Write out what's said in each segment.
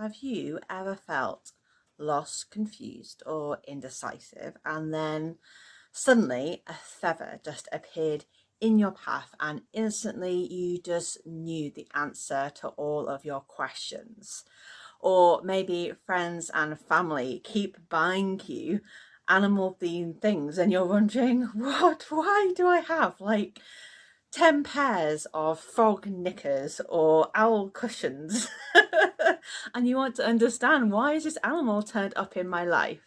Have you ever felt lost, confused, or indecisive, and then suddenly a feather just appeared in your path, and instantly you just knew the answer to all of your questions? Or maybe friends and family keep buying you animal themed things, and you're wondering, why do I have like 10 pairs of frog knickers or owl cushions? And you want to understand, why is this animal turned up in my life?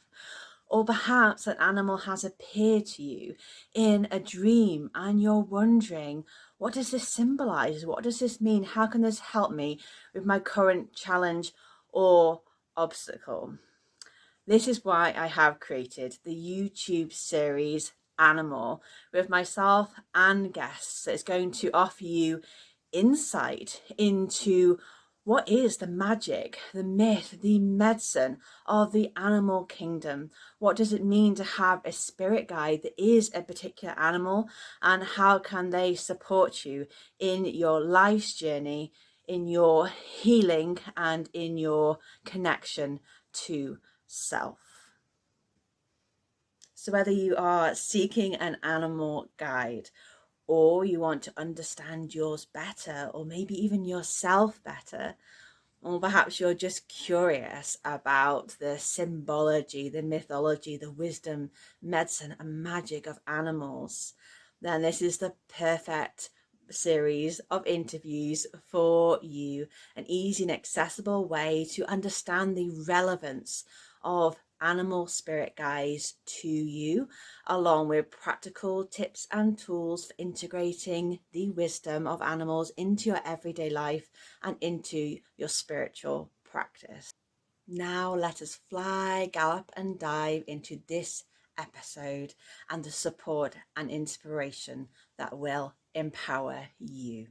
Or perhaps an animal has appeared to you in a dream and you're wondering, what does this symbolize? What does this mean? How can this help me with my current challenge or obstacle? This is why I have created the YouTube series Animal with myself and guests. It's going to offer you insight into what is the magic, the myth, the medicine of the animal kingdom. What does it mean to have a spirit guide that is a particular animal, and how can they support you in your life's journey, in your healing, and in your connection to self? So whether you are seeking an animal guide, or you want to understand yours better, or maybe even yourself better, or perhaps you're just curious about the symbology, the mythology, the wisdom, medicine, and magic of animals, then this is the perfect series of interviews for you. An easy and accessible way to understand the relevance of animal spirit guides to you, along with practical tips and tools for integrating the wisdom of animals into your everyday life and into your spiritual practice. Now let us fly, gallop, and dive into this episode and the support and inspiration that will empower you.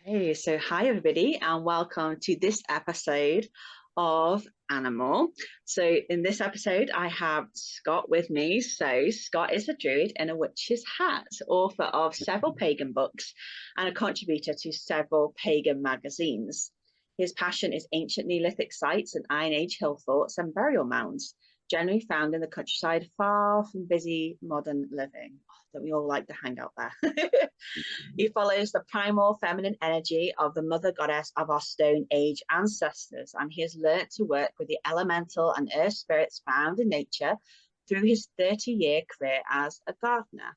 Hey, so hi everybody, and welcome to this episode of Animal. So in this episode, I have Scott with me. So Scott is a druid in a witch's hat, author of several pagan books, and a contributor to several pagan magazines. His passion is ancient Neolithic sites and Iron Age hill forts and burial mounds, generally found in the countryside, far from busy modern living. That we all like to hang out there. He follows the primal feminine energy of the mother goddess of our Stone Age ancestors, and he has learnt to work with the elemental and earth spirits found in nature through his 30-year career as a gardener.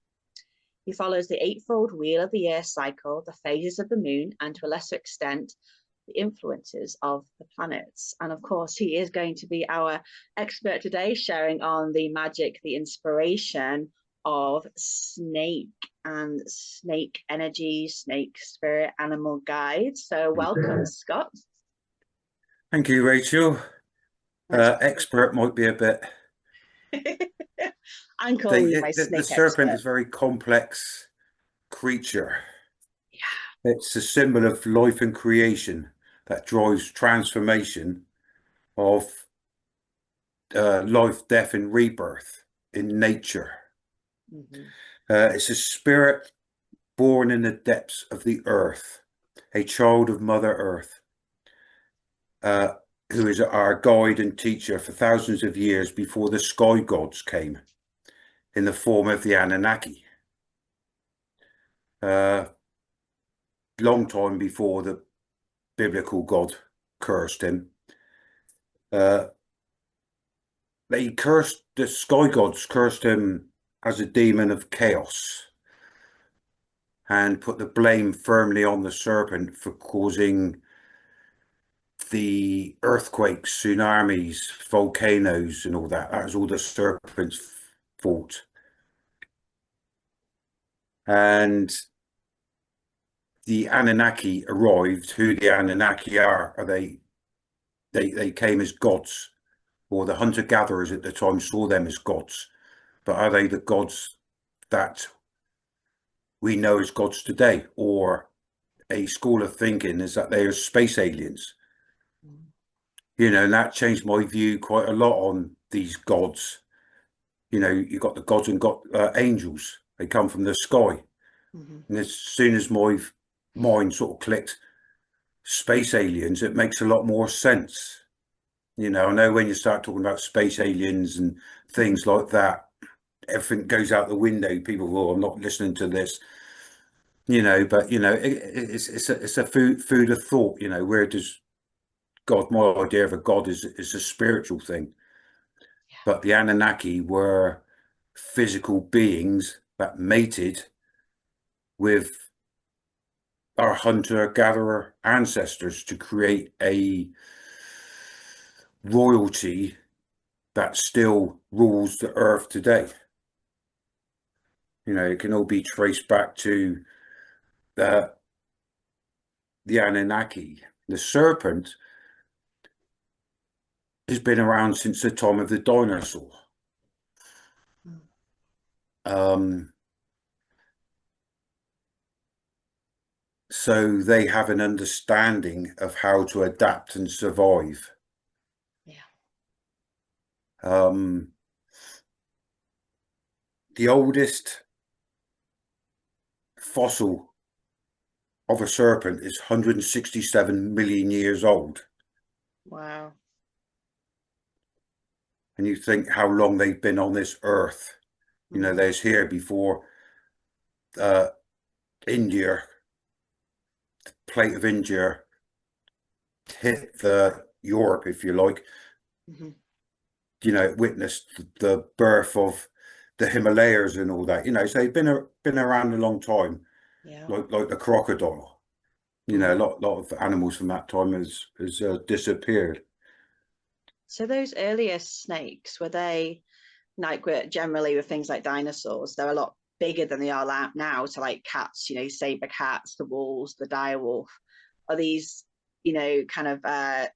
He follows the eightfold wheel of the earth cycle, the phases of the moon, and to a lesser extent, the influences of the planets. And of course, he is going to be our expert today, sharing on the magic, the inspiration of snake and snake energy, snake spirit, animal guides. So welcome, Scott. Thank you, Rachel. Expert might be a bit. I'm calling you my The snake serpent expert. is a very complex creature. Yeah. It's a symbol of life and creation that drives transformation of life, death, and rebirth in nature. Mm-hmm. It's a spirit born in the depths of the earth, a child of Mother Earth, who is our guide and teacher for thousands of years before the sky gods came in the form of the Anunnaki. Long time before the biblical God cursed him. They cursed, the sky gods cursed him as a demon of chaos and put the blame firmly on the serpent for causing the earthquakes, tsunamis, volcanoes, and all that. That was all the serpent's fault. And the Anunnaki arrived. Who the Anunnaki are they came as gods, or the hunter-gatherers at the time saw them as gods. But are they the gods that we know as gods today? Or a school of thinking is that they are space aliens. You know, and that changed my view quite a lot on these gods. You know, you got the gods and got angels. They come from the sky. Mm-hmm. And as soon as my mind sort of clicked, space aliens, it makes a lot more sense. You know, I know when you start talking about space aliens and things like that, everything goes out the window. People go, oh, I'm not listening to this. You know, but you know, it's a food of thought. You know, where does God? My idea of a God is a spiritual thing, but the Anunnaki were physical beings that mated with our hunter-gatherer ancestors to create a royalty that still rules the earth today. You know, it can all be traced back to the Anunnaki. The serpent has been around since the time of the dinosaur. So they have an understanding of how to adapt and survive. Yeah. The oldest fossil of a serpent is 167 million years old. Wow. And you think how long they've been on this earth. You know, there's here before India, the plate of India hit the Europe, if you like. You know, it witnessed the birth of the Himalayas and all that. You know, so they've been around a long time. Yeah. Like the crocodile. You know, a lot of animals from that time has disappeared. So those earliest snakes, were they like generally with things like dinosaurs, they're a lot bigger than they are now. So like cats, you know, saber cats, the wolves, the dire wolf. Are these, you know, kind of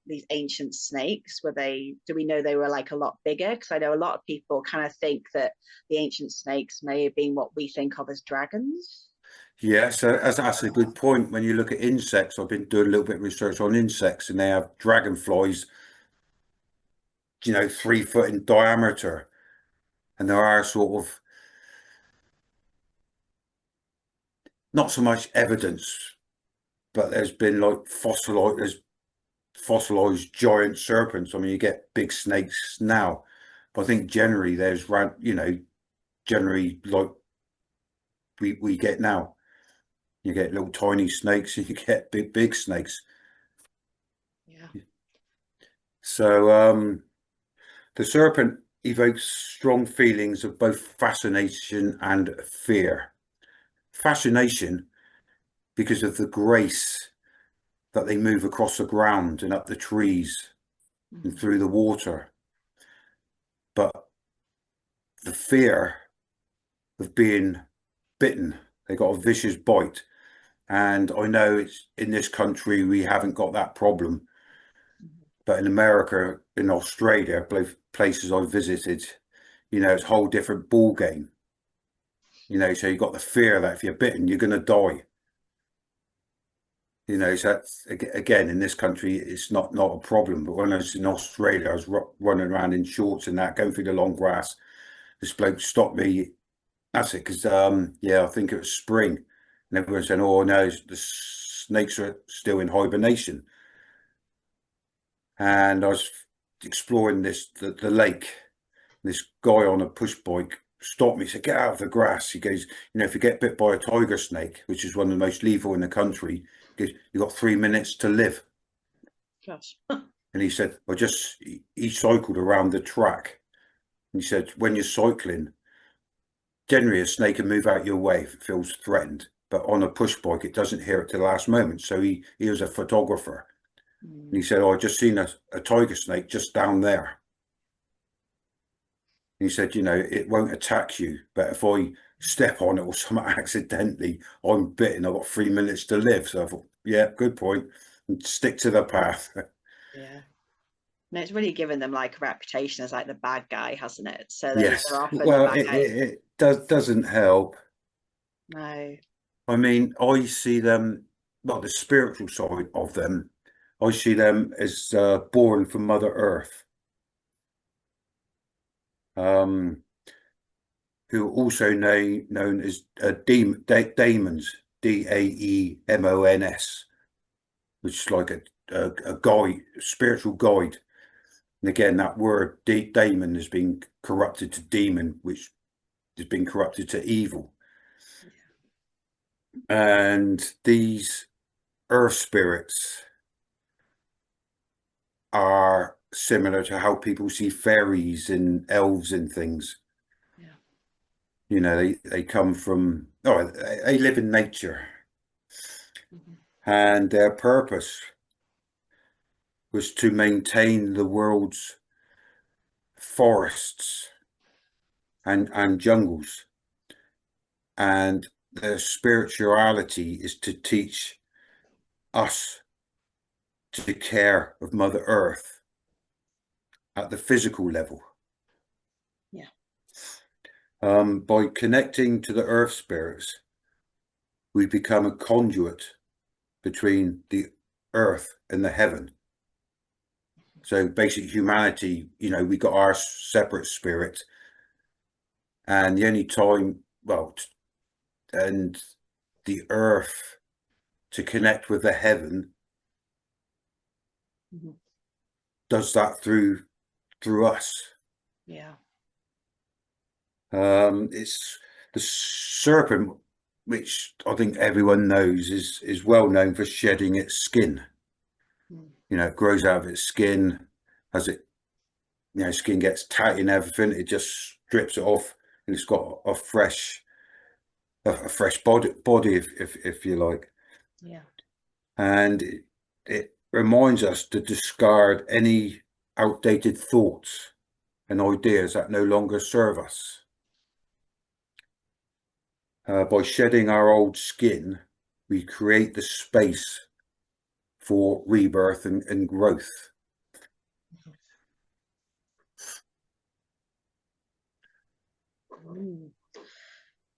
these ancient snakes? Were they? Do we know they were like a lot bigger? Because I know a lot of people kind of think that the ancient snakes may have been what we think of as dragons. Yeah, so that's a good point. When you look at insects, I've been doing a little bit of research on insects, and they have dragonflies, you know, 3 foot in diameter, and there are sort of not so much evidence, but there's been like fossilized giant serpents. I mean, you get big snakes now, but I think generally there's you know, generally like we get now. You get little tiny snakes, and you get big snakes. Yeah. So the serpent evokes strong feelings of both fascination and fear. Fascination because of the grace that they move across the ground and up the trees and through the water. But the fear of being bitten, they got a vicious bite. And I know it's in this country we haven't got that problem, but in America, in Australia, both places I visited, you know, it's a whole different ball game. You know, so you've got the fear that if you're bitten, you're going to die. You know, so that's, again, in this country, it's not a problem. But when I was in Australia, I was running around in shorts and that, going through the long grass. This bloke stopped me. That's it, because yeah, I think it was spring, and everyone said, "Oh no, the snakes are still in hibernation." And I was exploring the lake. This guy on a push bike stopped me. He said, "Get out of the grass." He goes, "You know, if you get bit by a tiger snake, which is one of the most lethal in the country, he goes, you've got 3 minutes to live." Gosh. And he said, he cycled around the track. And he said, when you're cycling, generally a snake can move out your way if it feels threatened. But on a push bike, it doesn't hear it to the last moment. So he was a photographer. And he said, "Oh, I just seen a tiger snake just down there." And he said, "You know, it won't attack you, but if I step on it or something accidentally, I'm bitten. I've got 3 minutes to live." So I thought, yeah, good point. And stick to the path. Yeah. No, it's really given them like a reputation as like the bad guy, hasn't it? So they're Yes. often the Well, bad guy. it doesn't help. No. I mean, I see them, well, the spiritual side of them, I see them as born from Mother Earth, um, who are also known as daemons, Daemons. which is like a guide, a spiritual guide. And again, that word daemon has been corrupted to demon, which has been corrupted to evil. And these earth spirits are similar to how people see fairies and elves and things. Yeah. You know, they come from, oh, they live in nature. And their purpose was to maintain the world's forests and jungles. And their spirituality is to teach us to care of Mother Earth at the physical level. Yeah. By connecting to the earth spirits, we become a conduit between the earth and the heaven. So basically humanity, you know, we got our separate spirit, and the only time, well, and the earth to connect with the heaven does that through us. Yeah. It's the serpent, which I think everyone knows is well known for shedding its skin. You know, it grows out of its skin as it, you know, skin gets tight and everything. It just strips it off, and it's got a fresh body, if you like. Yeah. And it reminds us to discard any outdated thoughts and ideas that no longer serve us. By shedding our old skin, we create the space for rebirth and growth.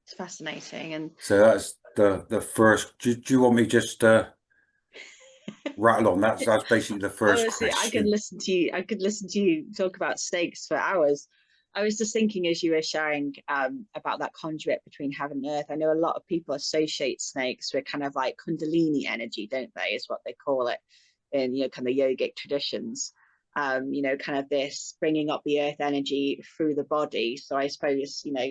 It's fascinating. And so that's the first. Do you want me just rattle on? That's basically the first honestly, I could question. listen to you talk about snakes for hours. I was just thinking as you were sharing about that conduit between heaven and earth. I know a lot of people associate snakes with kind of like Kundalini energy, don't they? Is what they call it in, you know, kind of yogic traditions. You know, kind of this bringing up the earth energy through the body. So I suppose, you know,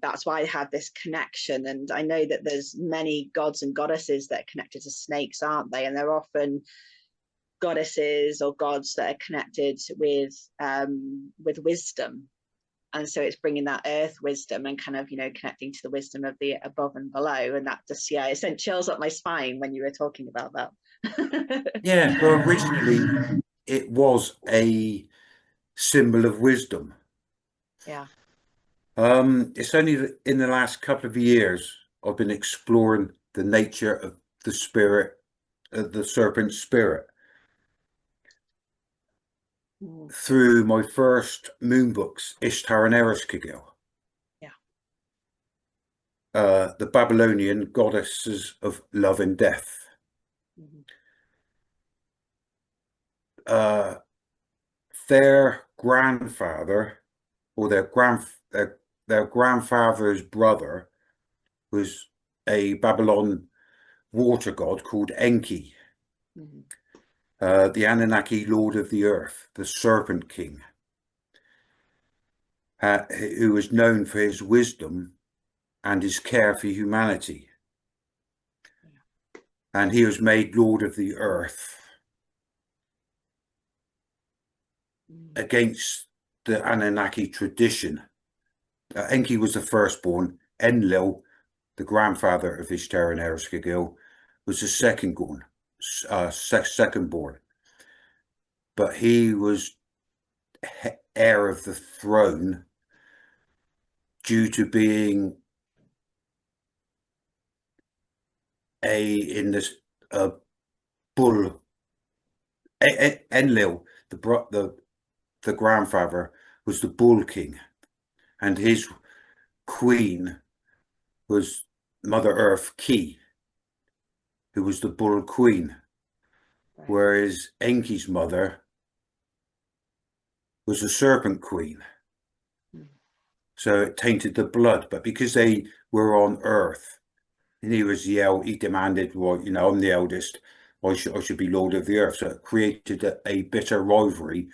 that's why I have this connection. And I know that there's many gods and goddesses that are connected to snakes, aren't they? And they're often goddesses or gods that are connected with wisdom. And so it's bringing that earth wisdom and kind of, you know, connecting to the wisdom of the above and below. And that just, yeah, it sent chills up my spine when you were talking about that. Yeah, well, originally it was a symbol of wisdom. Yeah. It's only in the last couple of years I've been exploring the nature of the spirit, the serpent spirit, through my first moon books, Ishtar and Ereshkigal. Yeah. The Babylonian goddesses of love and death. Their grandfather, or their grandfather's brother, was a Babylon water god called Enki, the Anunnaki lord of the earth, the serpent king, who was known for his wisdom and his care for humanity. And he was made lord of the earth against the Anunnaki tradition. Enki was the firstborn. Enlil, the grandfather of Ishtar and Ereshkigal, was the secondborn. But he was heir of the throne due to being a bull. Enlil, the grandfather, was the bull king, and his queen was Mother Earth Ki, who was the bull queen, whereas Enki's mother was the serpent queen. So it tainted the blood, but because they were on Earth, and he demanded, well, you know, I'm the eldest, I should be Lord of the Earth. So it created a bitter rivalry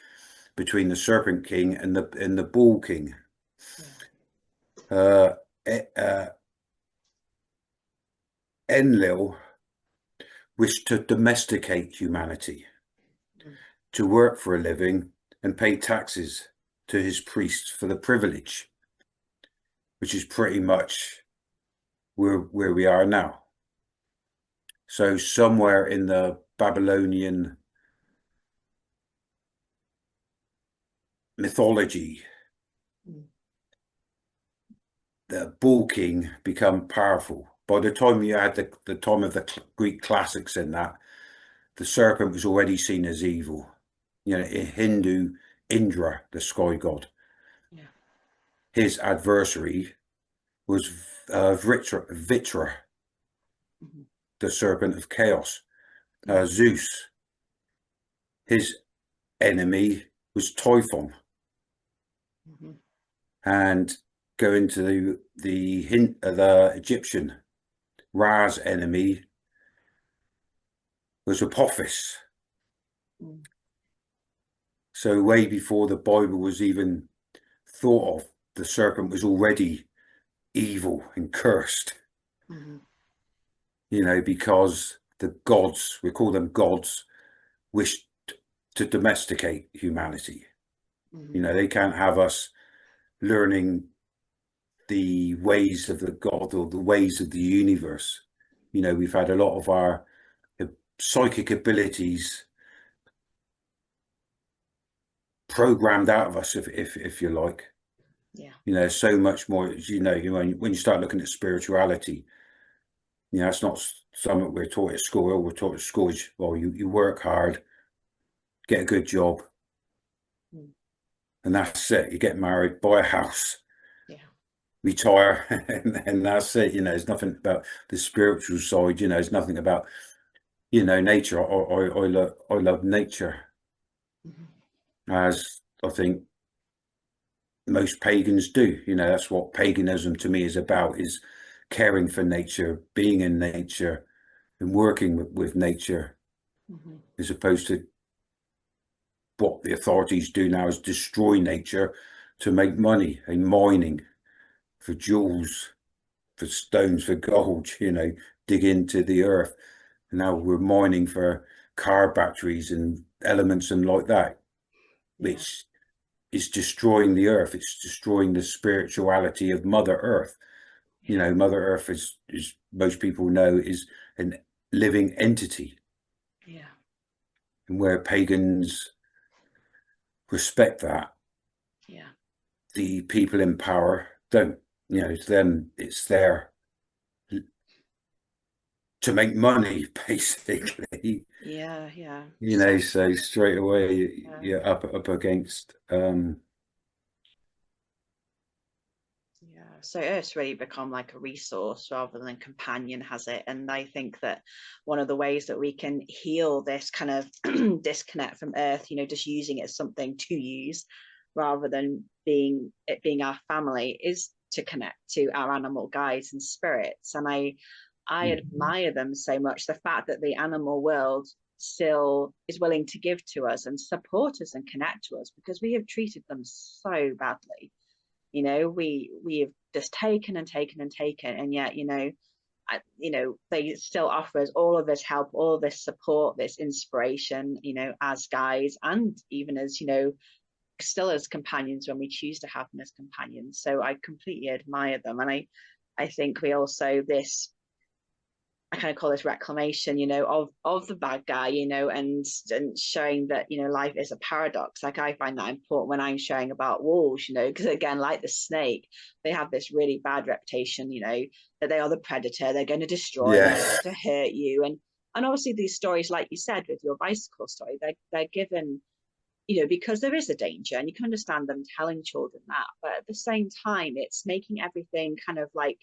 between the Serpent King and the Bull King. Uh, Enlil wished to domesticate humanity, to work for a living and pay taxes to his priests for the privilege, which is pretty much where we are now. So somewhere in the Babylonian mythology, the Bull King become powerful. By the time you had the time of the Greek classics in that, the serpent was already seen as evil. You know, in Hindu, Indra, the sky god. Yeah. His adversary was Vitra, the serpent of chaos. Zeus, his enemy was Typhon. And going to the Egyptian, Ra's enemy was Apophis. So way before the Bible was even thought of, the serpent was already evil and cursed. You know, because the gods, we call them gods, wished to domesticate humanity. You know, they can't have us learning the ways of the God or the ways of the universe. You know, we've had a lot of our psychic abilities programmed out of us, if you like. Yeah. You know, so much more. You know, when you start looking at spirituality, you know, it's not something we're taught at school. All we're taught at school is, well, you work hard, get a good job, and that's it. You get married, buy a house, retire, and that's it. You know, there's nothing about the spiritual side. You know, there's nothing about, you know, nature. I love nature, as I think most pagans do. You know, that's what paganism to me is about: is caring for nature, being in nature, and working with nature, as opposed to what the authorities do now is destroy nature to make money and mining for jewels, for stones, for gold, you know, dig into the earth. And now we're mining for car batteries and elements and like that, which is destroying the earth. It's destroying the spirituality of Mother Earth. You know, Mother Earth is most people know, is a living entity. Yeah. And where pagans respect that, the people in power don't. You know, to them, it's there to make money, basically. Yeah. You know, so straight away you're up against so Earth's really become like a resource rather than companion, has it? And I think that one of the ways that we can heal this kind of disconnect from Earth, you know, just using it as something to use rather than being our family, is to connect to our animal guides and spirits. And I admire them so much. The fact that the animal world still is willing to give to us and support us and connect to us, because we have treated them so badly. You know, we have just taken and taken and taken, and yet, you know, they still offer us all of this help, all this support, this inspiration, you know, as guides, and even as, you know, still as companions when we choose to have them as companions. So I completely admire them. And I think we also, this, I kind of call this reclamation, you know, of the bad guy, you know, and showing that, you know, life is a paradox. Like, I find that important when I'm sharing about wolves, you know, because again, like the snake, they have this really bad reputation, you know, that they are the predator, they're going to destroy, they're going to hurt you. And obviously these stories, like you said with your bicycle story, they're given, you know, because there is a danger, and you can understand them telling children that. But at the same time, it's making everything kind of like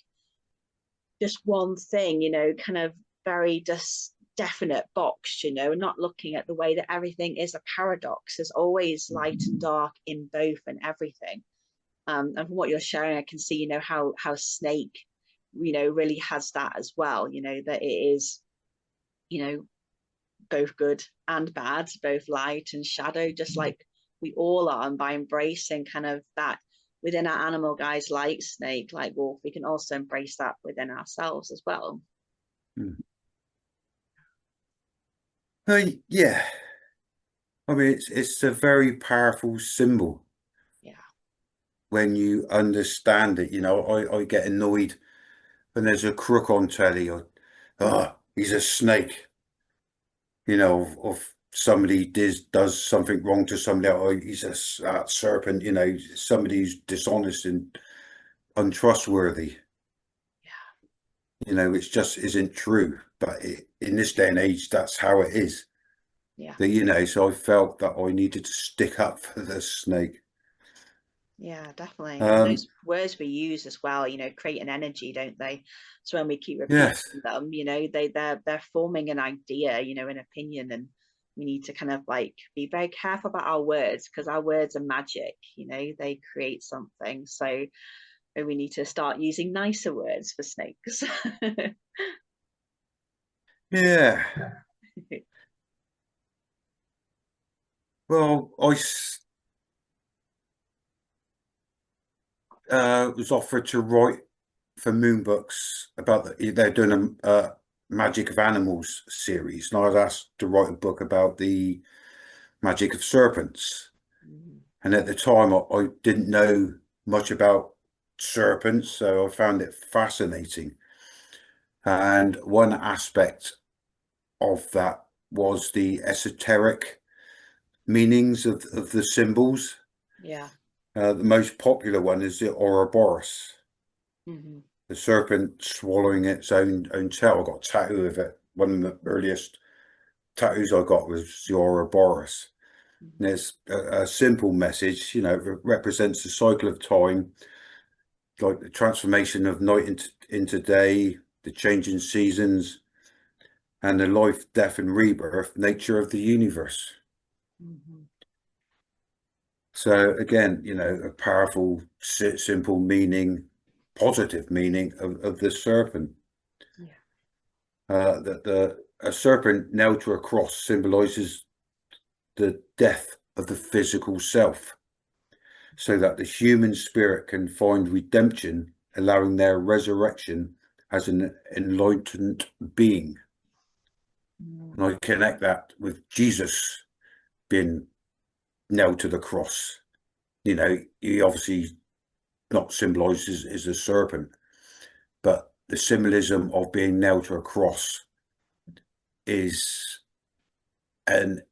just one thing, you know, kind of very just definite box, you know, and not looking at the way that everything is a paradox. There's always light and dark in both and everything. And from what you're sharing, I can see, you know, how Snake, you know, really has that as well, you know, that it is, you know, both good and bad, both light and shadow, just like we all are. And by embracing kind of that within our animal guides, like snake, like wolf, we can also embrace that within ourselves as well. Yeah, I mean it's a very powerful symbol. Yeah. When you understand it, I get annoyed when there's a crook on telly, or he's a snake, of somebody does something wrong to somebody, or he's a serpent, somebody who's dishonest and untrustworthy. It just isn't true. But in this day and age, that's how it is. Yeah. So I felt that I needed to stick up for the snake. Yeah, definitely. And those words we use as well, create an energy, don't they? So when we keep repeating Yes. them, they're forming an idea, an opinion, and we need to kind of like be very careful about our words, because our words are magic, they create something. So we need to start using nicer words for snakes. Yeah. Well, I was offered to write for Moon Books about they're doing a Magic of Animals series, and I was asked to write a book about the magic of serpents. And at the time, I didn't know much about serpents, so I found it fascinating. And one aspect of that was the esoteric meanings of the symbols. Yeah. The most popular one is the Ouroboros. The serpent swallowing its own tail. I got a tattoo of it. One of the earliest tattoos I got was the Ouroboros. And there's a simple message, it represents the cycle of time, like the transformation of night into day, the change in seasons, and the life, death, and rebirth nature of the universe. So again, a powerful, simple meaning, positive meaning of the serpent. That a serpent nailed to a cross symbolizes the death of the physical self, so that the human spirit can find redemption, allowing their resurrection as an enlightened being. And I connect that with Jesus being nailed to the cross. He obviously not symbolized as a serpent, but the symbolism of being nailed to a cross is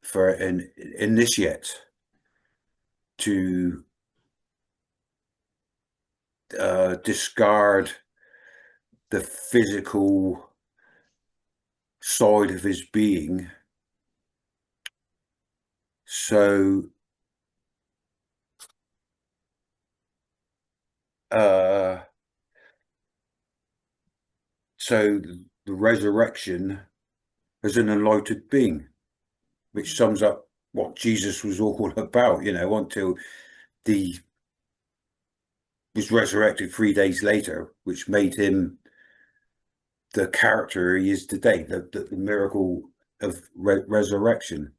for an initiate to discard the physical side of his being, so so the resurrection as an enlightened being, which sums up what Jesus was all about, until the was resurrected 3 days later, which made him the character he is today, the miracle of resurrection.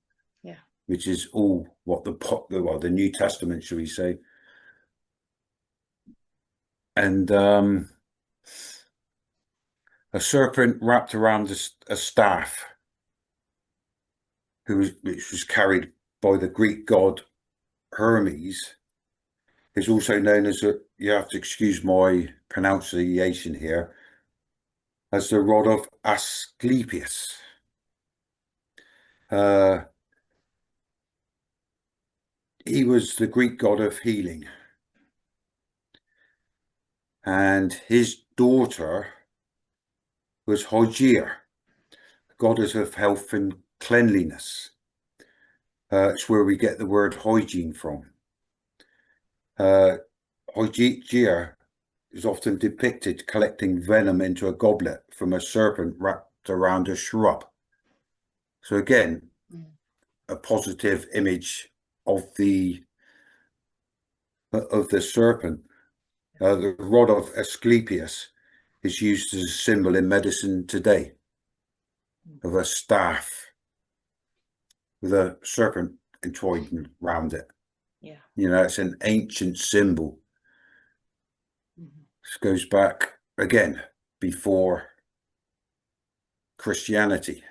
Yeah. Which is all what the New Testament, shall we say. And a serpent wrapped around a staff, which was carried by the Greek god Hermes, is also known as you have to excuse my pronunciation here, as the rod of Asclepius. He was the Greek god of healing, and his daughter was Hygeia, goddess of health and cleanliness. It's where we get the word hygiene from. Hygeia is often depicted collecting venom into a goblet from a serpent wrapped around a shrub. So again, a positive image of the serpent. The rod of Asclepius is used as a symbol in medicine today, of a staff with a serpent entwined around it. Yeah. You know, it's an ancient symbol. This goes back again before Christianity.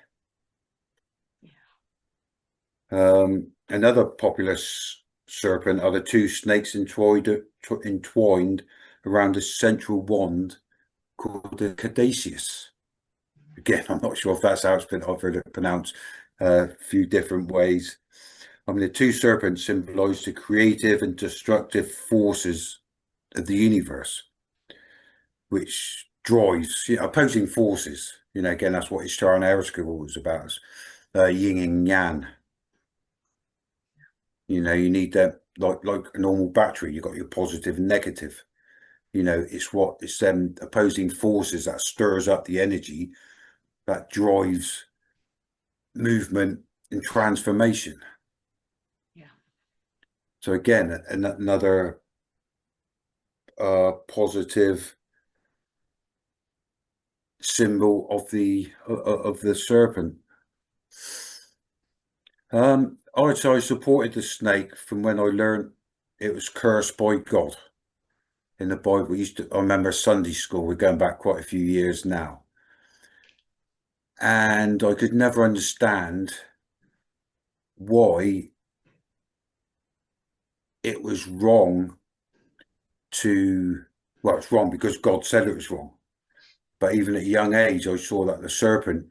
Another popular serpent are the two snakes entwined around a central wand called the caduceus. Again, I'm not sure if that's how it's been. I've heard it pronounced a few different ways. I mean, the two serpents symbolize the creative and destructive forces of the universe, which drives, you know, opposing forces. You know, again, that's what Ishtar and Ereskine was about, yin and yang. You know, you need that like a normal battery. You've got your positive and negative. You know, it's them opposing forces that stirs up the energy that drives movement and transformation. Yeah. So again, another positive symbol of the serpent. I supported the snake from when I learned it was cursed by God in the Bible. I remember Sunday school. We're going back quite a few years now, and I could never understand why it was wrong to. Well, it's wrong because God said it was wrong. But even at a young age, I saw that the serpent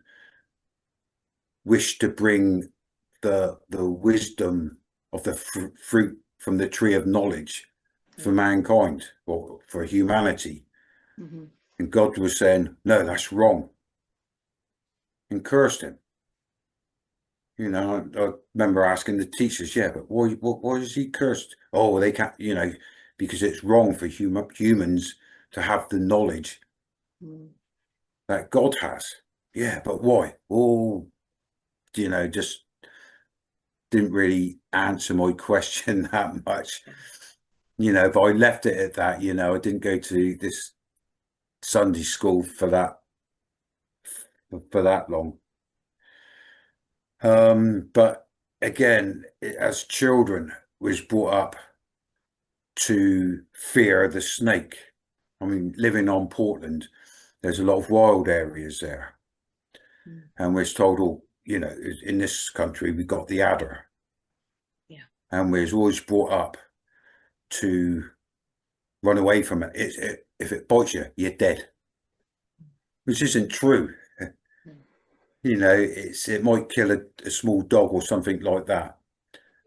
wished to bring the wisdom of the fruit from the tree of knowledge for mankind or for humanity. And God was saying, no, that's wrong, and cursed him. You know, I remember asking the teachers, yeah, but why is he cursed? Oh, they can't, you know, because it's wrong for humans to have the knowledge that God has. Yeah, but why? Oh, you know, just didn't really answer my question that much. You know, but I left it at that. You know, I didn't go to this Sunday school for that long. But again, as children, was brought up to fear the snake. I mean, living on Portland, there's a lot of wild areas there, and we're told, oh, you know, in this country we got the adder, and we're always brought up to run away from it. If it bites you, you're dead, which isn't true. You know, it might kill a small dog or something like that.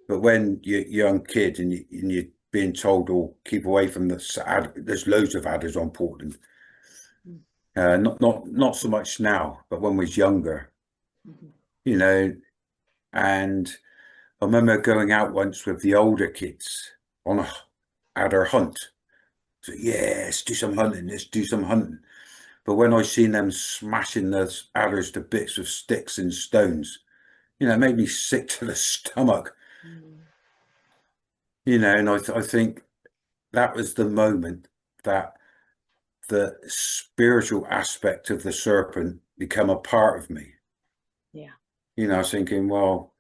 But when you're a young kid and you're being told, "Oh, keep away from there's loads of adders on Portland." Not so much now, but when we was younger, you know. And I remember going out once with the older kids on a adder hunt. So yeah, let's do some hunting. Let's do some hunting. But when I seen them smashing the adders to bits with sticks and stones, you know, it made me sick to the stomach. You know, and I think that was the moment that the spiritual aspect of the serpent become a part of me. Yeah. You know, I was thinking, well,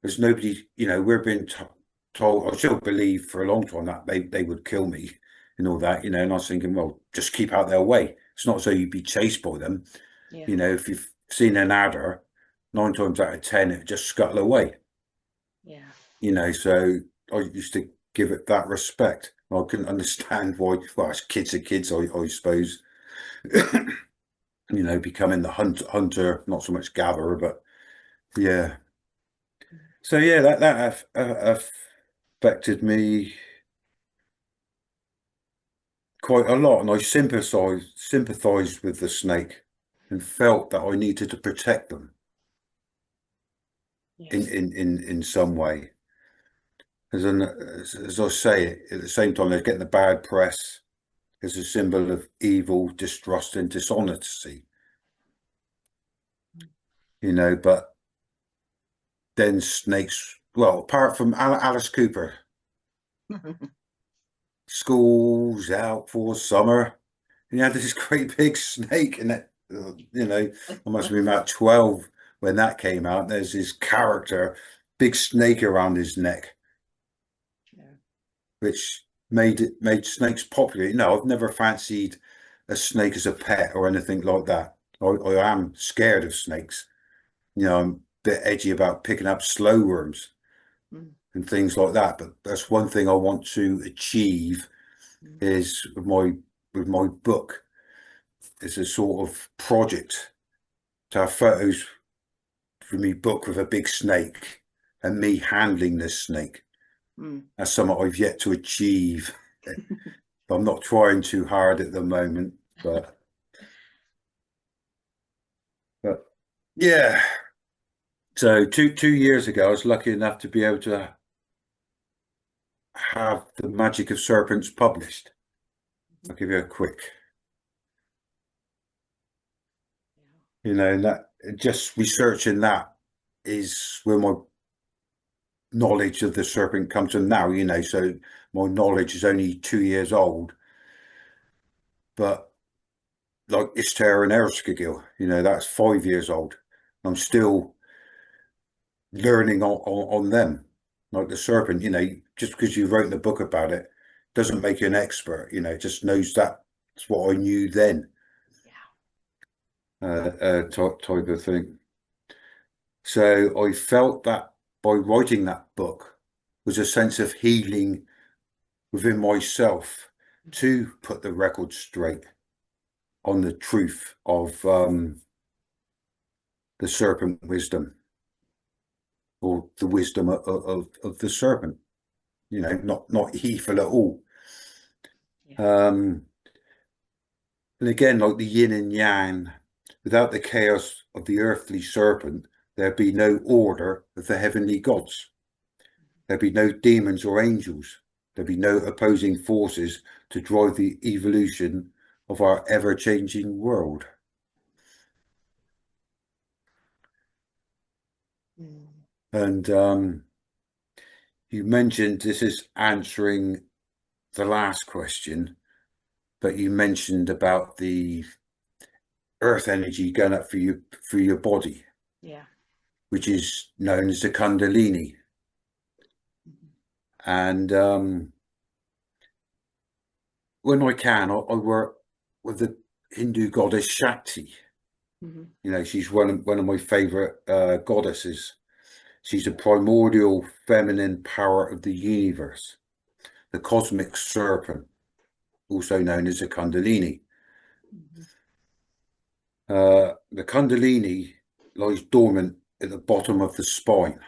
there's nobody, you know, we're being told, I still believe for a long time that they would kill me and all that, you know, and I was thinking, well, just keep out their way. It's not so you'd be chased by them. Yeah. You know, if you've seen an adder, 9 times out of 10, it just scuttle away. Yeah. You know, so I used to give it that respect. I couldn't understand why, well, as kids are kids, I suppose, you know, becoming the hunter, not so much gatherer, but yeah. So yeah, that affected me quite a lot, and I sympathized with the snake and felt that I needed to protect them in some way. As I say, at the same time, they're getting the bad press as a symbol of evil, distrust, and dishonesty. You know, but then snakes, well, apart from Alice Cooper, school's out for summer, and you had this great big snake in it. You know, I must have been about 12 when that came out. There's this character, big snake around his neck, Yeah. which made snakes popular. You know, I've never fancied a snake as a pet or anything like that. I am scared of snakes. You know, I'm a bit edgy about picking up slow worms Mm. and things like that. But that's one thing I want to achieve Mm. is with my book. It's a sort of project to have photos from me book with a big snake and me handling this snake. Mm. That's something I've yet to achieve. I'm not trying too hard at the moment, but yeah. So two years ago, I was lucky enough to be able to have The Magic of Serpents published. I'll give you a quick, you know, and that just researching that is where my knowledge of the serpent comes from now, you know. So my knowledge is only 2 years old, but like Ishtar and Erskagil, you know, that's 5 years old. I'm still learning on them, like the serpent. You know, just because you wrote the book about it doesn't make you an expert. You know, just knows that's what I knew then, type of thing. So I felt that by writing that book was a sense of healing within myself to put the record straight on the truth of the serpent wisdom, or the wisdom of the serpent, you know, not evil at all. Yeah. And again, like the yin and yang, without the chaos of the earthly serpent, there'd be no order of the heavenly gods. There'd be no demons or angels. There'd be no opposing forces to drive the evolution of our ever-changing world. Mm. And you mentioned, this is answering the last question, but you mentioned about the earth energy going up through your body, Yeah. which is known as the Kundalini. Mm-hmm. And when I can, I work with the Hindu goddess Shakti. Mm-hmm. You know, she's one of my favorite goddesses. She's a primordial feminine power of the universe, the cosmic serpent, also known as the Kundalini. Mm-hmm. The Kundalini lies dormant at the bottom of the spine,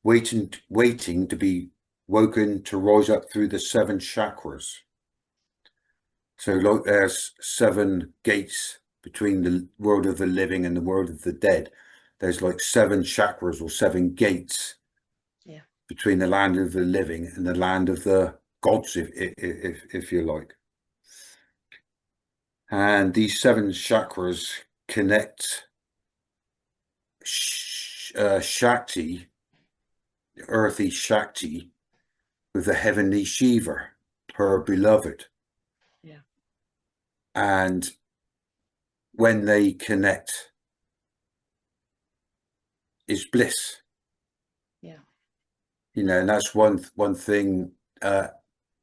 waiting to be woken to rise up through the seven chakras. So, like there's seven gates between the world of the living and the world of the dead. There's like seven chakras or seven gates, Yeah. between the land of the living and the land of the gods, if you like. And these seven chakras connect Shakti, earthy Shakti, with the heavenly Shiva, her beloved. Yeah. And when they connect, is bliss. Yeah. You know, and that's one thing the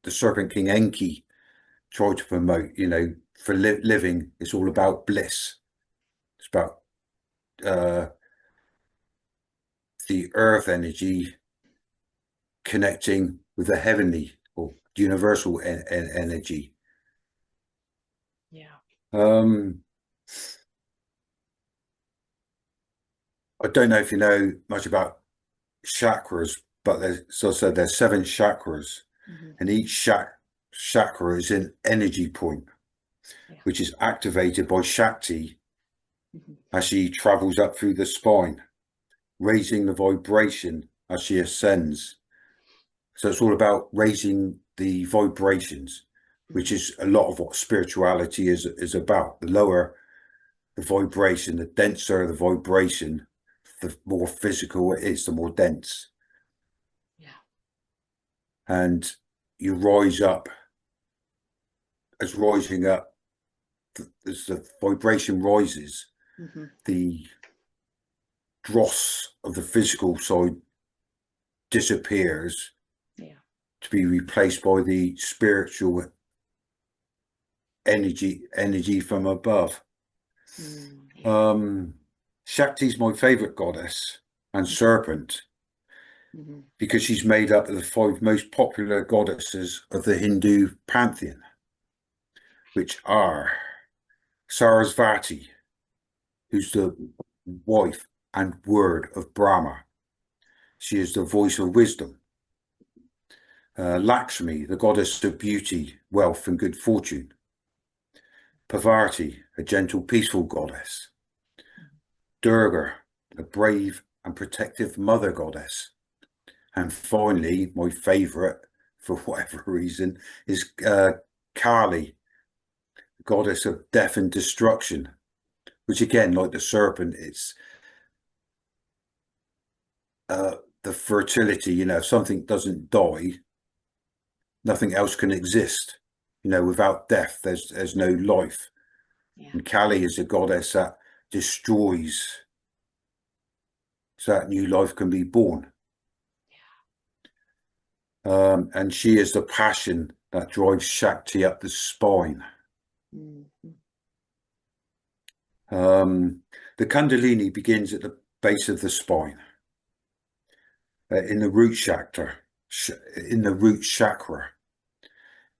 Serpent King Enki tried to promote. You know, for living, it's all about bliss. It's about uh, the earth energy connecting with the heavenly or universal energy. Yeah. Um, I don't know if you know much about chakras, but so I said there's seven chakras, Mm-hmm. and each chakra is an energy point, Yeah. which is activated by Shakti Mm-hmm. as she travels up through the spine, raising the vibration as she ascends. So it's all about raising the vibrations, which Mm-hmm. is a lot of what spirituality is about. The lower the vibration, the denser the vibration, the more physical it is, the more dense. Yeah. And you rise up, as rising up, as the vibration rises, Mm-hmm. the dross of the physical side disappears, to be replaced by the spiritual energy from above. Shakti's my favorite goddess and serpent, because she's made up of the 5 most popular goddesses of the Hindu pantheon, which are Sarasvati, who's the wife and word of Brahma. She is the voice of wisdom. Lakshmi, the goddess of beauty, wealth, and good fortune. Parvati, a gentle, peaceful goddess. Durga, the brave and protective mother goddess. And finally, my favourite, for whatever reason, is Kali, the goddess of death and destruction, which again, like the serpent, it's the fertility, if something doesn't die, nothing else can exist. Without death, there's no life. And Kali is a goddess that destroys so that new life can be born. And she is the passion that drives Shakti up the spine. The Kundalini begins at the base of the spine, in the root chakra,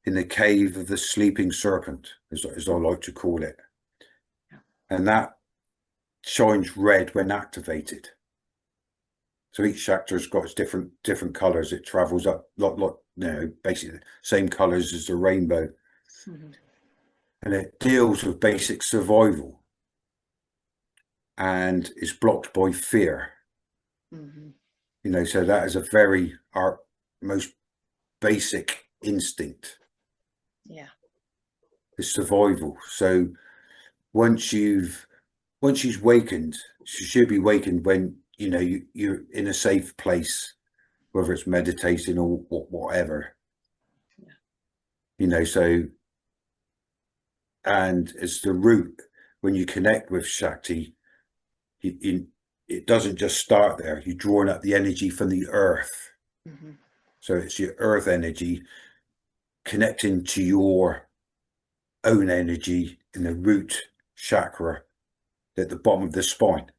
in the cave of the sleeping serpent, as I like to call it. And that shines red when activated. So each chakra's got its different colours. It travels up, basically the same colours as the rainbow. And it deals with basic survival and is blocked by fear. So that is our most basic instinct. Is survival. So once she's wakened, she should be wakened when you're in a safe place, whether it's meditating or whatever. So, and it's the root. When you connect with Shakti, it doesn't just start there. You're drawing up the energy from the earth. So it's your earth energy connecting to your own energy in the root chakra at the bottom of the spine.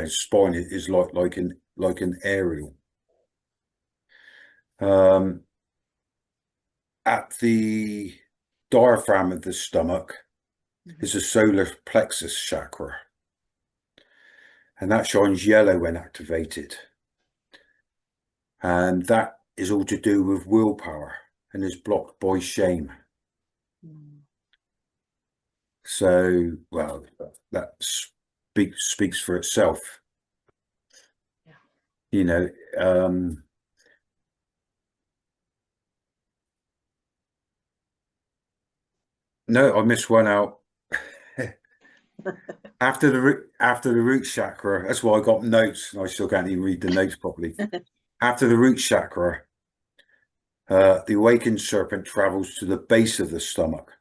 Spine is like an aerial. At the diaphragm of the stomach is a solar plexus chakra, and that shines yellow when activated. And that is all to do with willpower and is blocked by shame. So, well, that speaks for itself. No, I missed one out. After the root chakra, that's why I got notes, and I still can't even read the notes properly. After the root chakra, the awakened serpent travels to the base of the stomach,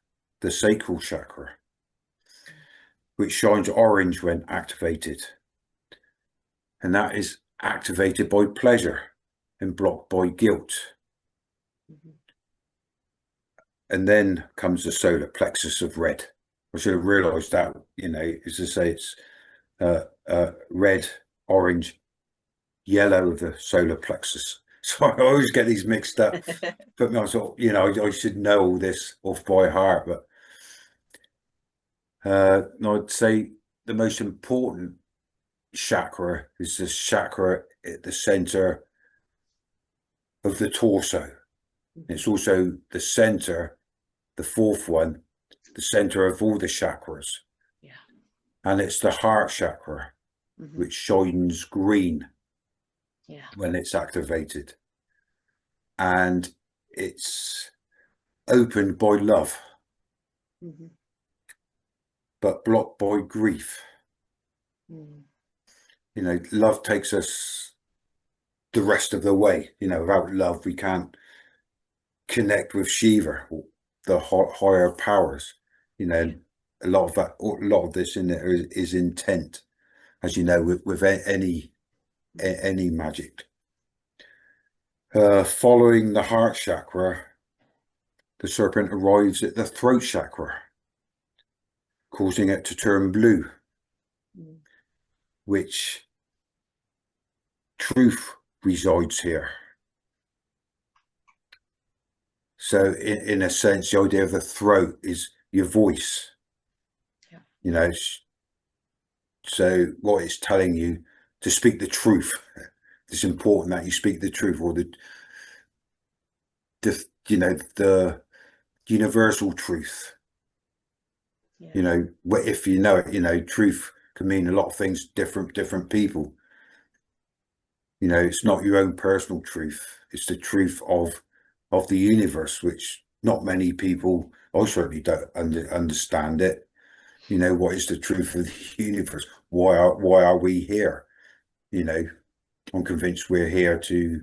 the sacral chakra, which shines orange when activated. And that is activated by pleasure and blocked by guilt. And then comes the solar plexus of red. I should have realised that, as I say, it's red, orange, yellow of the solar plexus. So I always get these mixed up. But I thought, I should know all this off by heart. But I'd say the most important chakra is the chakra at the centre of the torso. It's also the centre, the fourth one, the centre of all the chakras. And it's the heart chakra, which shines green when it's activated. And it's opened by love, but blocked by grief. Love takes us the rest of the way. Without love, we can't connect with Shiva, or the higher powers. A lot of this in there is intent, as you know, with any magic. Following the heart chakra, the serpent arrives at the throat chakra, causing it to turn blue, which truth resides here. So in a sense, the idea of the throat is your voice. Yeah. You know, so what it's telling you to speak the truth. It's important that you speak the truth, or the the universal truth. Yeah. You know, if you know it, you know, truth can mean a lot of things to different people. You know, it's not your own personal truth. It's the truth of the universe, which not many people, I certainly don't understand it. You know, what is the truth of the universe? Why are we here? You know, I'm convinced we're here to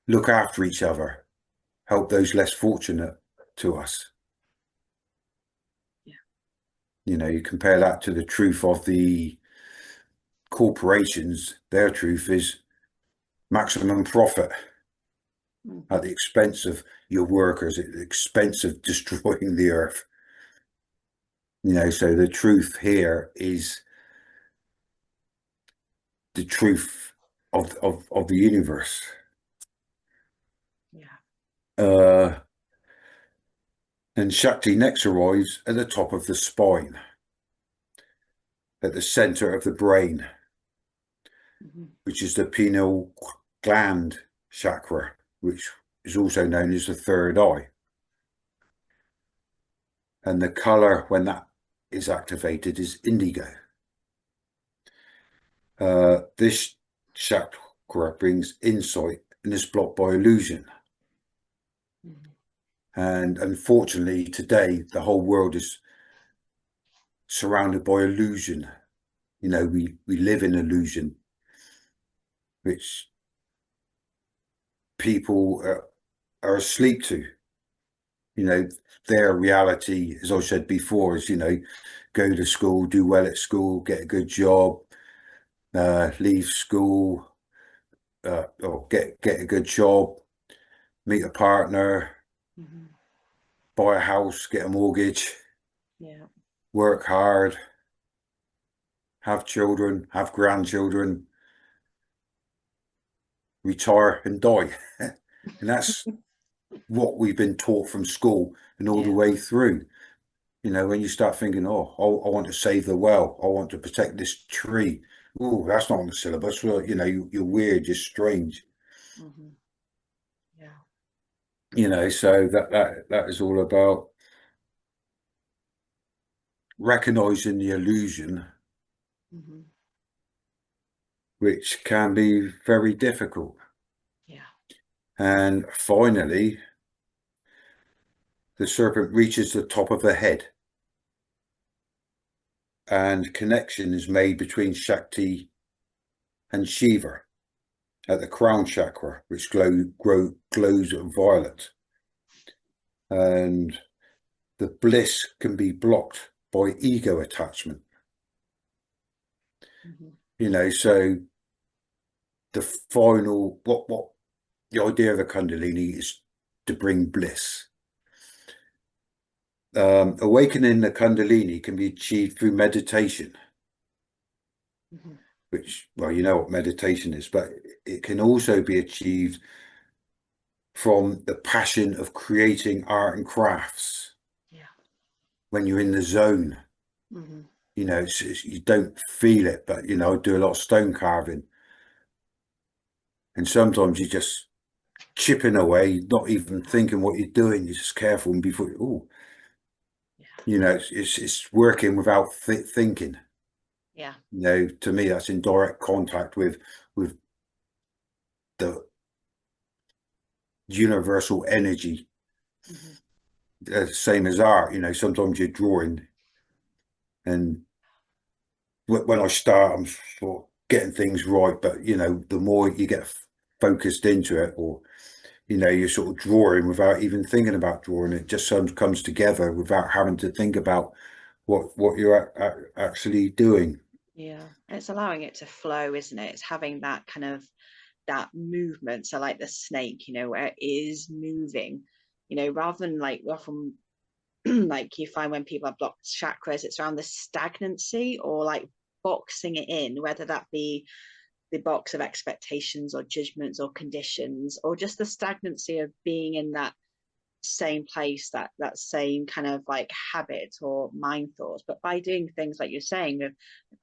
look after each other, help those less fortunate to us. Yeah. You know, you compare that to the truth of the corporations, their truth is maximum profit at the expense of your workers, at the expense of destroying the earth. You know, so the truth here is the truth of the universe. Yeah. And Shakti next arrives at the top of the spine, at the center of the brain, which is the pineal gland chakra, which is also known as the third eye. And the color when that is activated is indigo. This chakra brings insight and is blocked by illusion. And unfortunately, today, the whole world is surrounded by illusion. You know, we live in illusion, which people are asleep to. You know, their reality, as I said before, is, you know, go to school, do well at school, get a good job, leave school, or get a good job, meet a partner, buy a house, get a mortgage, work hard, have children, have grandchildren, retire and die. And that's what we've been taught from school and all the way through. You know, when you start thinking, oh, I want to save the well, I want to protect this tree. Oh, that's not on the syllabus. Well, you know, you're weird, you're strange. Yeah. You know, so that is all about recognizing the illusion, which can be very difficult. Yeah. And finally, the serpent reaches the top of the head, and connection is made between Shakti and Shiva at the crown chakra, which glows violet. And the bliss can be blocked by ego attachment. You know, so the final, what the idea of the Kundalini is to bring bliss. Awakening the Kundalini can be achieved through meditation, which, well, you know what meditation is, but it can also be achieved from the passion of creating art and crafts. When you're in the zone, you know, you don't feel it, but, you know, I do a lot of stone carving. And sometimes you just chipping away, not even thinking what you're doing. You're just careful, and before, oh, you know, it's working without thinking. Yeah. You know, to me, that's in direct contact with the universal energy. Same as art. You know, sometimes you're drawing, and when I start, I'm sort of getting things right, but, you know, the more you get focused into it, or, you know, you're sort of drawing without even thinking about drawing, it just comes together without having to think about what you're actually doing. Yeah, and it's allowing it to flow, isn't it? It's having that kind of that movement. So like the snake, where it is moving, rather than like often like you find when people have blocked chakras, it's around the stagnancy or like boxing it in, whether that be the box of expectations or judgments or conditions, or just the stagnancy of being in that same place, that same kind of like habit or mind thoughts. But by doing things like you're saying with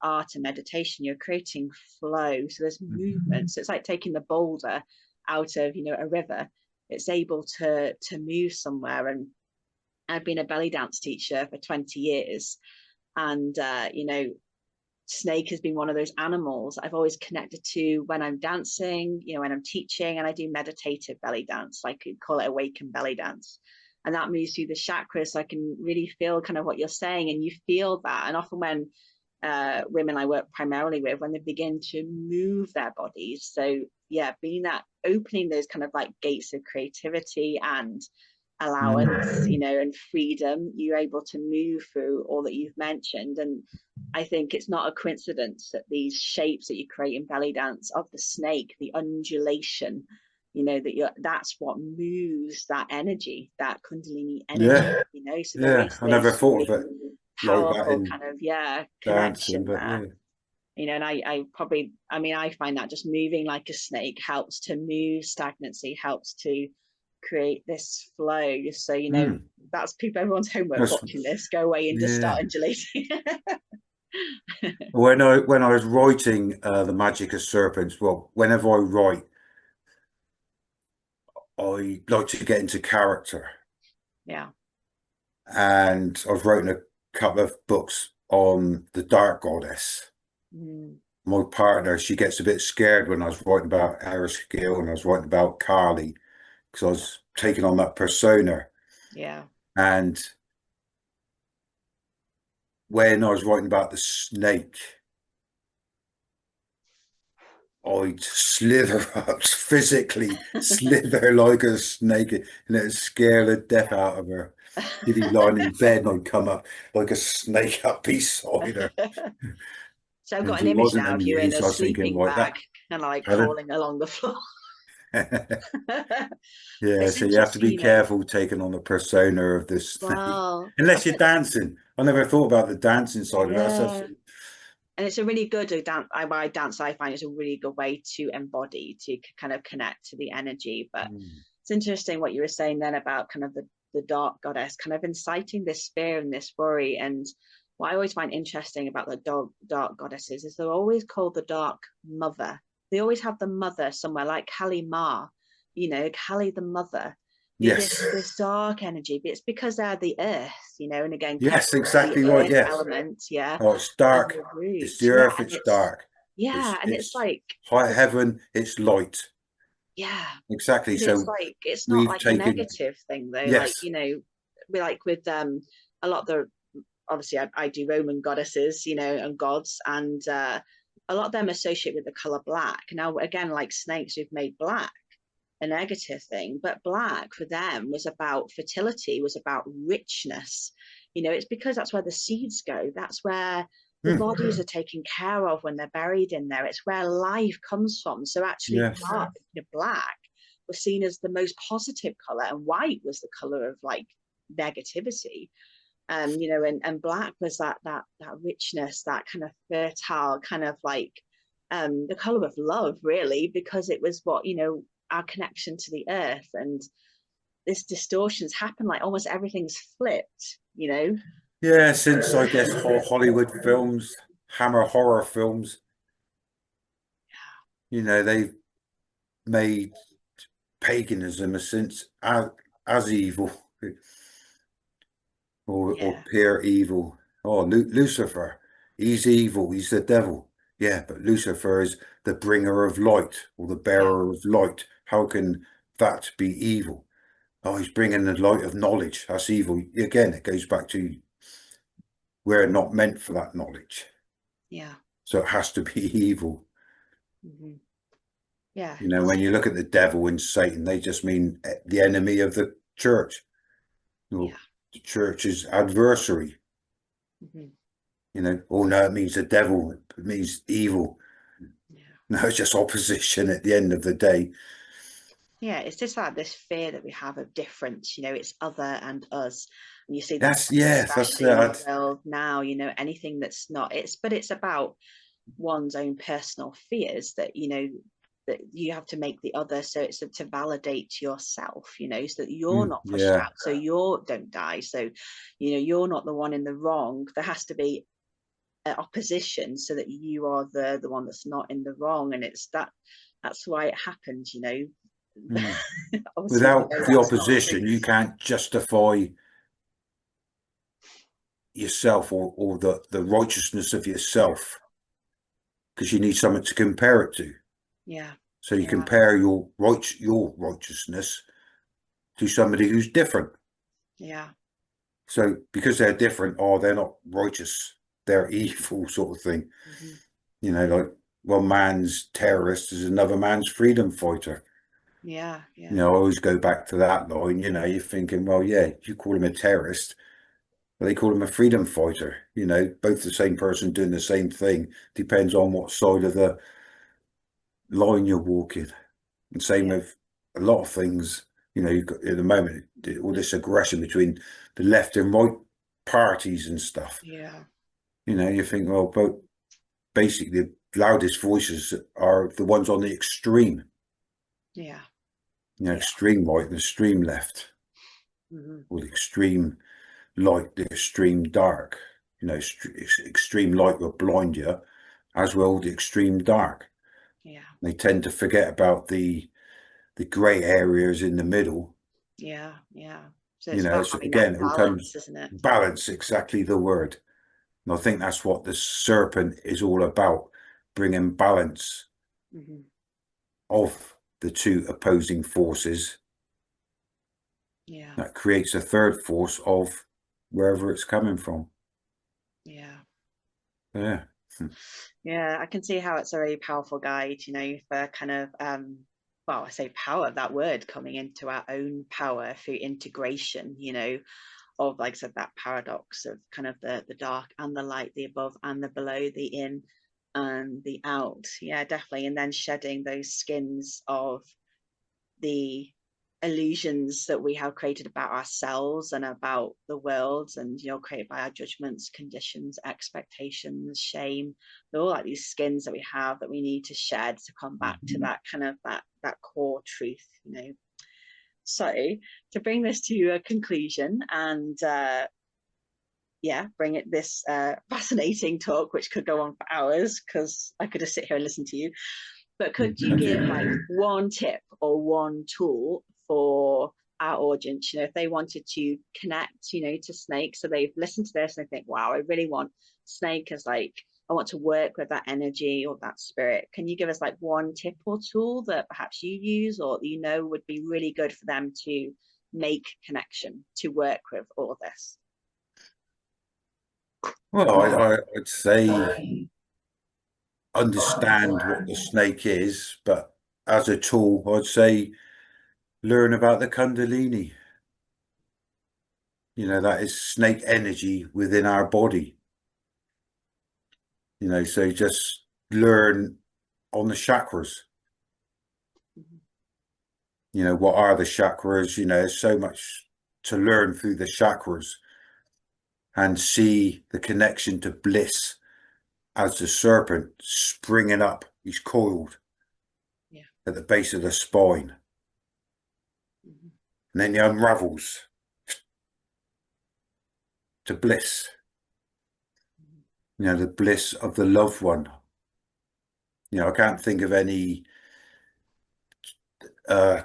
art and meditation, you're creating flow, so there's movement. So it's like taking the boulder out of a river. It's able to move somewhere. And I've been a belly dance teacher for 20 years, and snake has been one of those animals I've always connected to when I'm dancing, when I'm teaching, and I do meditative belly dance, like you call it awakened belly dance. And that moves through the chakras. So I can really feel kind of what you're saying, and you feel that. And often when women I work primarily with, when they begin to move their bodies, so yeah, being that opening those kind of like gates of creativity and allowance, and freedom, you're able to move through all that you've mentioned. And I think it's not a coincidence that these shapes that you create in belly dance of the snake, the undulation, that's what moves that energy, that kundalini energy, Yeah, so there yeah. is I never this thought really of it like that powerful in kind of dancing, connection but there. yeah. And I probably, I find that just moving like a snake helps to move stagnancy, helps to create this flow. Just so Mm. that's people, everyone's homework That's, watching this. Go away and just yeah. start undulating. When I was writing The Magic of Serpents, well, whenever I write, I like to get into character. Yeah. And I've written a couple of books on the Dark Goddess. Mm, My partner, she gets a bit scared when I was writing about Eris Gill and I was writing about Carly because I was taking on that persona. yeah. And when I was writing about the snake, I'd slither up, physically slither like a snake, and it'd scare the death out of her. She'd be lying in bed, and I'd come up like a snake up beside her. So I've And got an she image wasn't now of you in amused. a I was thinking, sleeping like bag, that. kind of like Pardon? crawling along the floor. Yeah, It's so you have to interesting, be careful taking on the persona of this snake, well, unless you're dancing. I never thought about the dancing side of it. yeah. And it's a really good dance. I find it's a really good way to embody, to kind of connect to the energy. But Mm. it's interesting what you were saying then about kind of the dark goddess kind of inciting this fear and this worry. And what I always find interesting about the dark goddesses is they're always called the dark mother. They always have the mother somewhere, like Kali Ma, Kali the mother. Yes, This dark energy, but it's because they're the earth, and again yes, connected to the exactly right. earth Yes. element, yeah, Oh, it's and dark. the It's the roots, yeah, earth. and It's dark. it's It's like high it's heaven. It's light. yeah, Exactly. but it's So like it's not we've like a taken, negative thing though. Like yes, we like with a lot of the obviously I do Roman goddesses, and gods, and a lot of them associate with the color black. Now again, like snakes, we've made black a negative thing, but black for them was about fertility, was about richness. It's because that's where the seeds go. That's where the mm, bodies are taken care of when they're buried in there. It's where life comes from. So actually, yes, black was seen as the most positive color, and white was the color of like negativity. And black was that richness, that kind of fertile, kind of like the color of love, really, because it was what our connection to the earth. And this distortions happen, like almost everything's flipped. yeah. Since I guess Hollywood films, Hammer horror films, they've made paganism since as evil or Yeah, pure evil. Oh, Lucifer, he's evil. He's the devil. Yeah, but Lucifer is the bringer of light or the yeah, bearer of light. How can that be evil? Oh, he's bringing the light of knowledge. That's evil. Again, it goes back to we're not meant for that knowledge. yeah. So it has to be evil. Hmm. Yeah, When you look at the devil and Satan, they just mean the enemy of the church, or yeah. the church's adversary. Hmm. You know, oh no, it means the devil, it means evil. Yeah. No, it's just opposition at the end of the day. Yeah, it's just like this fear that we have of difference, it's other and us. And you see that That's, yeah, that's especially in the that. world now, anything that's not, but it's about one's own personal fears that, that you have to make the other. So it's to validate yourself, so that you're not pushed Yeah. out, so you don't die. So, you're not the one in the wrong. There has to be opposition so that you are the one that's not in the wrong. And that's why it happens, Mm. obviously we Without know the that's not the opposition, you truth. can't justify yourself, or the righteousness of yourself, because you need something to compare it to. Yeah, So you yeah, compare your righteousness to somebody who's different. yeah. So because they're different, oh, they're not righteous, they're evil, sort of thing. Hmm. You know, like one man's terrorist is another man's freedom fighter. Yeah, You yeah, know, I always go back to that line. You know, you're thinking, well, yeah, you call him a terrorist, but they call him a freedom fighter. You know, both the same person doing the same thing. Depends on what side of the line you're walking. And same yeah, with a lot of things. You know, you've got at the moment all this aggression between the left and right parties and stuff. yeah, You know, you think, well, but basically the loudest voices are the ones on the extreme. yeah, You know, yeah. extreme right and extreme left, Hmm. or the extreme light, the extreme dark. You know, extreme light will blind you, as will the extreme dark. Yeah, They tend to forget about the grey areas in the middle. yeah, yeah. So You it's know, about it's, having that again, it all comes balance, isn't it? balance, exactly the word. And I think that's what the serpent is all about, bringing balance Hmm. of the two opposing forces. Yeah, That creates a third force of wherever it's coming from. yeah. Yeah. Yeah, I can see how it's a very powerful guide, for kind of well, I say power, that word coming into our own power through integration, of, like I said, that paradox of kind of the dark and the light, the above and the below, the in and the out. Yeah, definitely. And then shedding those skins of the illusions that we have created about ourselves and about the world, and created by our judgments, conditions, expectations, shame. They're all like these skins that we have that we need to shed to come back to that kind of that core truth. So to bring this to a conclusion, and yeah, bring it this fascinating talk, which could go on for hours because I could just sit here and listen to you. But could you give like one tip or one tool for our audience, if they wanted to connect, to snake? So they've listened to this and they think, wow, I really want snake as like, I want to work with that energy or that spirit. Can you give us like one tip or tool that perhaps you use or would be really good for them to make connection, to work with all of this? Well, I'd say understand what the snake is, but as a tool, I'd say learn about the Kundalini. You know, that is snake energy within our body. You know, so just learn on the chakras. Mm-hmm. You know, what are the chakras? You know, there's so much to learn through the chakras, and see the connection to bliss as the serpent springing up. He's coiled Yeah. at the base of the spine, Mm-hmm. and then he unravels to bliss. You know, the bliss of the loved one. You know, I can't think of any uh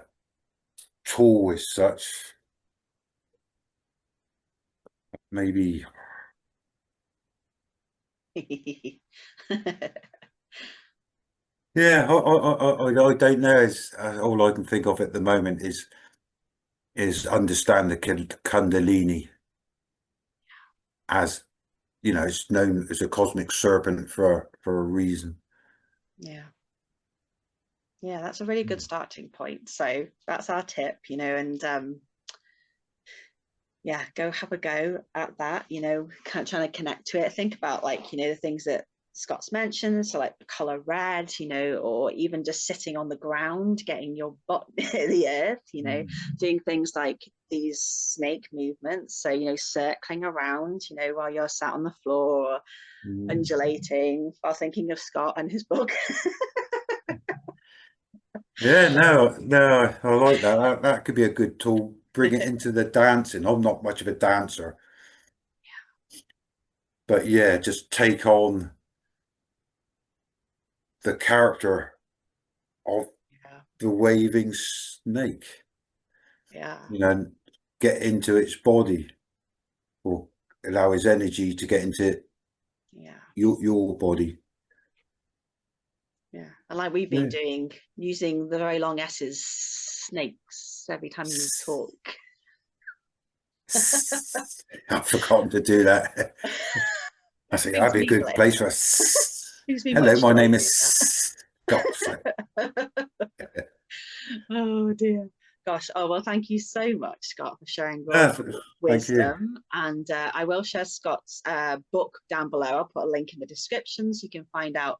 tool as such. Maybe, yeah. I don't know. It's all I can think of at the moment is understand the Kundalini, as you know, it's known as a cosmic serpent for a reason. Yeah. Yeah, that's a really good starting point. So that's our tip, and yeah, go have a go at that, you know, kind of trying to connect to it. Think about, like, you know, the things that Scott's mentioned, so like the color red, you know, or even just sitting on the ground, getting your butt near the earth, you know, doing things like these snake movements. So, you know, circling around, you know, while you're sat on the floor, Mm. undulating, while thinking of Scott and his book. Yeah, no, no, I like that. That could be a good tool. Bring it into the dancing. I'm not much of a dancer, but yeah, just take on the character of Yeah, the waving snake, yeah, you know, and get into its body, or allow his energy to get into yeah, your body. yeah. And like we've been Yeah. doing, using the very long S's, snakes, every time you talk. I've forgotten to do that. I think that'd Brings be a me good place for bliss. Brings me hello, much my joy name doing is Scott. that. Oh dear. Gosh. Oh well, thank you so much, Scott, for sharing your Yeah, thank you. wisdom. And I will share Scott's book down below. I'll put a link in the description so you can find out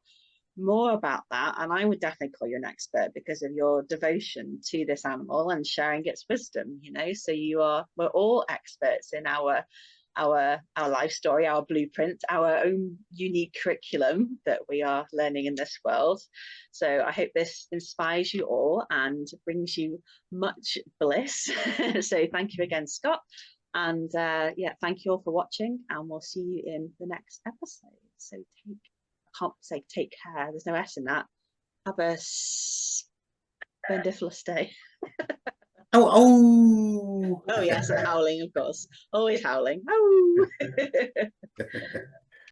more about that. And I would definitely call you an expert because of your devotion to this animal and sharing its wisdom, you know. So we're all experts in our life story, our blueprint, our own unique curriculum that we are learning in this world. So I hope this inspires you all and brings you much bliss. So thank you again, Scott. And yeah, thank you all for watching, and we'll see you in the next episode. So I can't say take care. There's no S in that. Have a splendiferous day. Oh, oh. Oh yes, and howling, of course. Always howling. Oh.